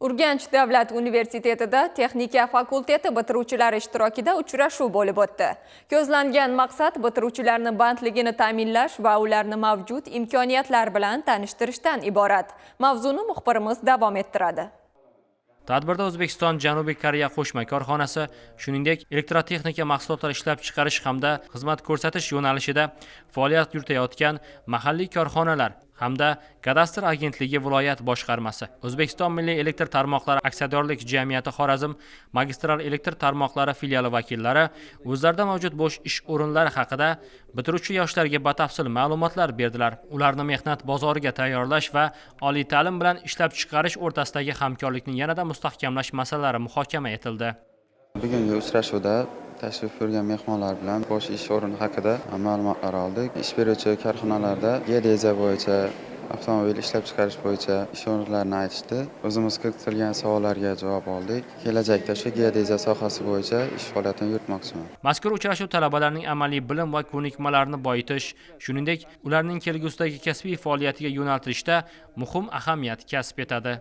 Urganch davlat universitetida texnika fakulteti bitiruvchilari ishtirokida uchrashuv bo'lib o'tdi. Ko'zlangan maqsad bitiruvchilarni bandligini ta'minlash va ularni mavjud imkoniyatlar bilan tanishtirishdan iborat. Mavzuni muxbirimiz davom ettiradi. Tadbirda O'zbekiston Janubiy Koreya qo'shma korxonasi, shuningdek, elektrotexnika mahsulotlari ishlab chiqarish hamda xizmat ko'rsatish yo'nalishida faoliyat yuritayotgan mahalliy korxonalar hamda kadastr agentligi viloyat boshqarmasi, O'zbekiston Milliy elektr tarmoqlari aksiyadorlik jamiyati Xorazm magistral elektr tarmoqlari filiali vakillari o'zlarida mavjud bo'sh ish o'rinlari haqida bitiruvchi yoshlarga batafsil ma'lumotlar berdilar. Ularni mehnat bozoriga tayyorlash va oliy ta'lim bilan ishlab chiqarish o'rtasidagi hamkorlikni yanada mustahkamlash masalalari muhokama etildi. Bugungi uchrashuvda tashrif buyurgan mehmonlar bilan bo'sh ish o'rni haqida ma'lumotlar oldik. Ish beruvchi korxonalarda geodeziya bo'yicha, avtomobil ishlab chiqarish bo'yicha ish o'rinlarini aytishdi. O'zimiz kiritilgan savollarga javob oldik. Kelajakda shu geodeziya sohasi bo'yicha ish faoliyatini yuritmoqchiman. Mazkur uchrashuv talabalarning amaliy bilim va ko'nikmalarini boyitish, shuningdek, ularning kelgusidagi kasbiy faoliyatiga yo'naltirishda muhim ahamiyat kasb etadi.